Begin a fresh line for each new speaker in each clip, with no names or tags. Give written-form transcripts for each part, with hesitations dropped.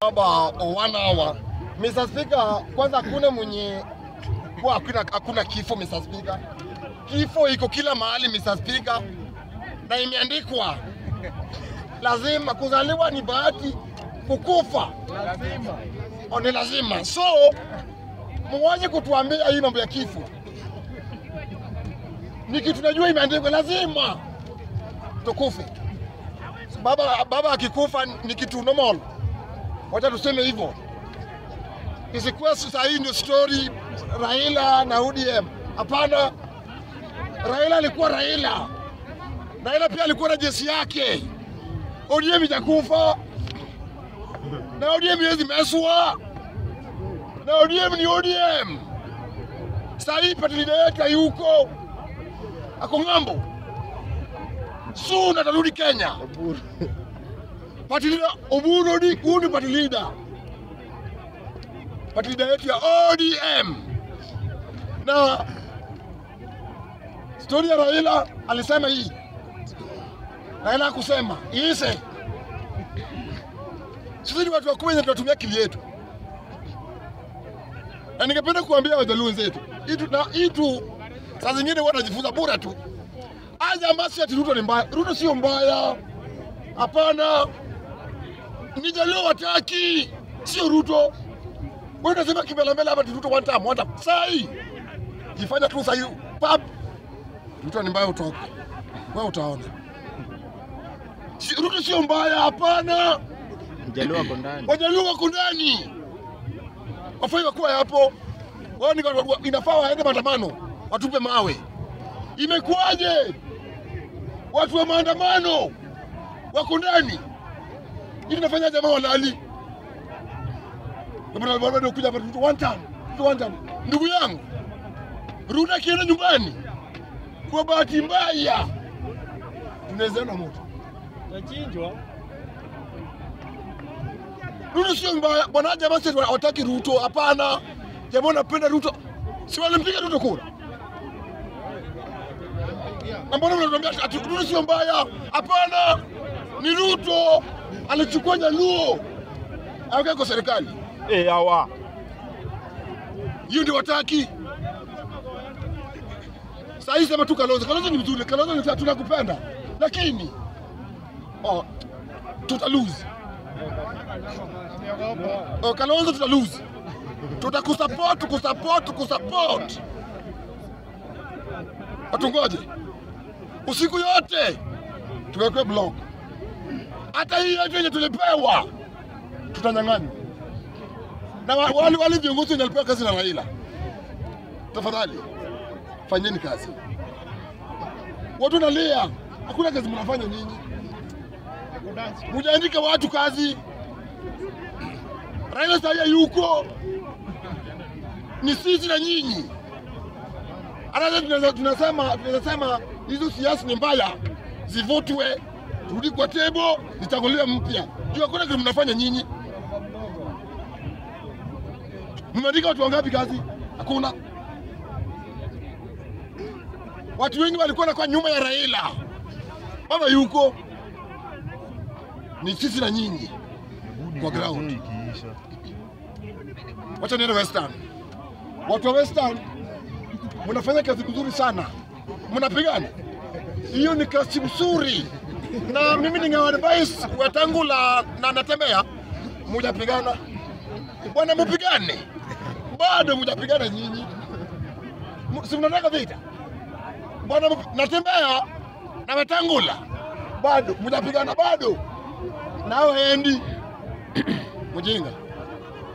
Baba 1 hour. Mr. Speaker, kwanza hakuna mwenye kwa hakuna kifo Mr. Speaker. Kifo iko kila mahali Mr. Speaker. Na imeandikwa lazima kuzaliwa ni bahati, kukufa lazima. Ni lazima. So mwaje kutuambia hii mambo ya kifo. Ni kitu tunajua imeandikwa lazima tukufe. Baba akikufa ni kitu normal. Wacha tuseme hivyo. Isikuwa sasa hii ndio story Raila na ODM. Hapana. Raila alikuwa Raila. Raila pia alikuwa na jeshi yake. ODM itakufa. Na ODM hizi meswa. Na ODM ni ODM. Sasa hii patilida yetu yuko. Ako ng'ambo. Soon atarudi Kenya. Patilida Oburu ni kundi patilida. Patilida yetu ya ODM. Na story ya Raila alisema hii. Raila kusema ise. Sisi ni watu wa kwenye tunatumia akili yetu. Na ningependa kuambia wajaluo wenzetu, itu saa zingine wanajifunza bora tu. Aja mbasi ati Ruto ni mbaya. Ruto sio mbaya. Hapana. Ni Jaluo wataki. Sio Ruto. Wewe unasema kimbelambele hapa Ruto one time. Sai. Jifanya tu sai. Pap. Ruto ni mbaya utoke. Wewe utaona. Ruto sio mbaya, hapana.
Jaluo wako ndani.
Wajaluo wako ndani. Wafai kuwa hapo. Wao ni inafaa waende maandamano. Watupe mawe. Imekuaje? Watu wa maandamano wako ndani. Ili nafanya jamaa walali. Bado kuja hapa one time. Ndugu yangu. Rudi kienda nyumbani. Kwa bahati mbaya. Tunaweza na moto.
Tachinjwa.
Ruto sio mbaya. Bwana jamaa sisi hawataki Ruto. Hapana. Jamaa wanapenda Ruto. Si walimpiga Ruto kura. Na mbona unaniambia ati Ruto sio mbaya? Hapana. Ni Ruto alichukua Jaluo. Aweka kwa serikali.
Hawa.
Hiyo ndio wataki. Sasa hivi sema tu Kalonzo ni mzuri. Kalonzo ni tunakupenda. Lakini tuta lose. Kalonzo tuta lose. Tutakusupport. Watungoje. Usiku yote tuwekwe block. Hata hii yote yenye tulipewa tutanyang'anya. Na wale viongozi wanalipewa kazi na Raila. Tafadhali fanyeni kazi. Watu nalia, hakuna kazi mnafanya nyinyi. Mujaandika watu kazi. Raila sasa yuko. Ni sisi na nyinyi. Hata tunasema hizo siasa ni mbaya. Zivotwe, turudi kwa tebo, zitanguliwe mpya. Jua kuna kitu mnafanya nyinyi. Mmeandika watu wangapi kazi? Hakuna. Watu wengi walikuwa kwa nyuma ya Raila. Baba yuko. Ni sisi na nyinyi. Kwa ground. Wacha niende Western. Watu wa Western mnafanya kazi nzuri sana. Mnapigana. Hiyo ni kazi nzuri. Na mimi ningewadvise Wetangula na Natembeya mujapigana. Bwana mpigane. Bado mujapigana nyinyi. Si mnataka vita. Bwana Natembeya na Wetangula bado mujapigana bado. Nao endi.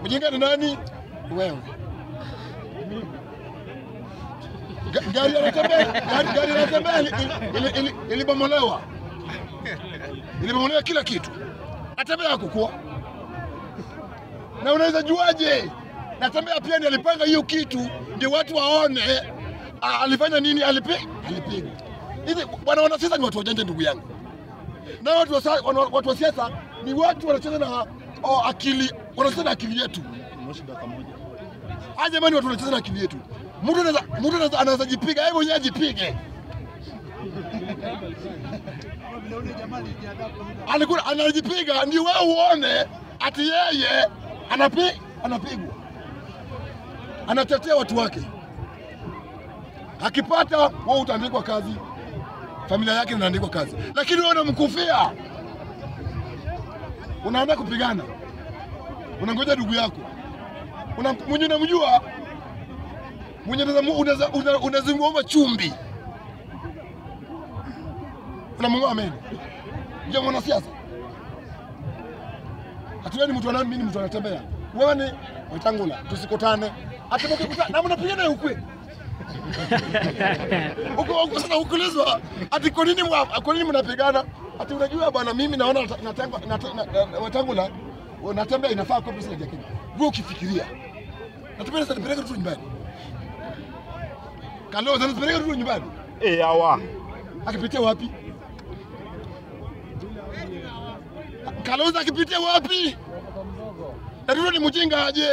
Mjinga ni nani? Wewe. Gari ya Natembeya ilibomolewa. Ilibomolewa kila kitu. Natembeya hakukua. Na unaweza juaje? Natembeya pia ndiye alipanga hiyo kitu ndio watu waone alifanya nini alipiga. Hivi bwana wanasiasa ni watu wajanja ndugu yangu. Na watu wa siasa ni watu wanacheza na akili, wanacheza na akili yetu. Jamani watu wanacheza na akili yetu. Mtu anaweza jipiga, yeye mwenyewe ajipige. Alikuwa anajipiga ndio wewe uone ati yeye anapigwa, anatetea watu wake. Akipata wewe utaandikwa kazi, familia yake inaandikwa kazi, lakini wewe unamkufia, unaanza kupigana, unangoja ndugu yako mwenye unamjua, mwenye unazungumza chumbi, unamng'oa meno. Je, mwanasiasa? Hatueni mtu anani, mimi mtu anatembea. Wewe ni Wetangula, tusikutane. Hata mkikutana na mnapigana huko. Huko sasa ukulizwa ati kwa nini mnapigana? Ati unajua bwana, mimi naona Wetangula natembea inafaa kwa pesa ya Kenya. Wewe ukifikiria natupeleka nipeleke tu nyumbani. Kalonzo anatupeleka tu nyumbani.
Hawa.
Akipitia wapi? Kalonzo akipitia wapi? Ndio ni mjinga aje.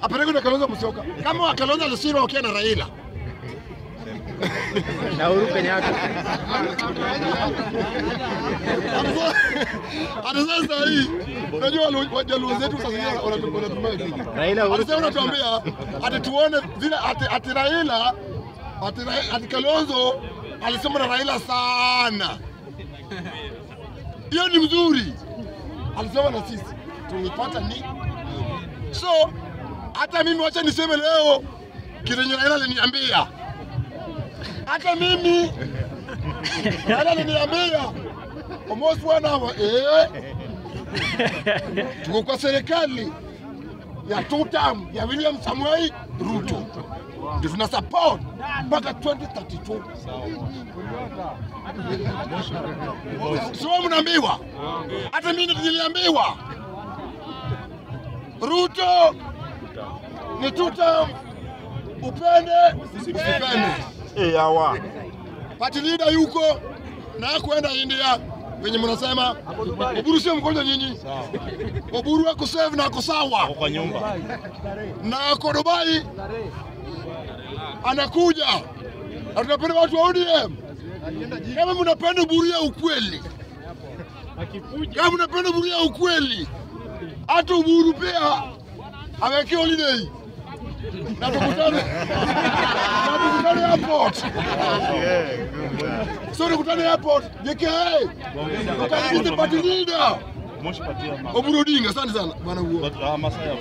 Apeleke na Kalonzo Musyoka. Kama Kalonzo alisirwa wakiwa na Raila.
Na Uhuru Kenyatta.
Sasa hii unajua wajaluo zetu sasa wanatumia
Raila
Uhuru anatuambia ati tuone vile ati Raila ati Kalonzo alisema na Raila sana. Hiyo ni mzuri. Alisema na sisi tulipata ni. So hata mimi wacha niseme leo kile Raila aliniambia. Hata mimi Raila aliniambia almost 1 hour tuko kwa serikali ya 2 term ya William Samoei Ruto. Ndio tuna support mpaka 2032. Sio mnaambiwa. Hata mimi niliambiwa Ruto ni 2 term, upende usipende.
Hawa.
Party leader yuko na kwenda India wenye mnasema Oburu sio mgonjwa nyinyi. Oburu wako save na ako sawa
Kwa nyumba.
na ako Dubai anakuja. Tunapenda watu wa ODM. Kama mnapenda Oburu ya ukweli, kama mnapenda Oburu ya ukweli, hata Oburu pia aweke holiday na tukutane airport. So tukutane airport. JKA. Tukutane party leader.
Moshi patia.
Oburu Odinga, asante sana bwana huo.
Masaya.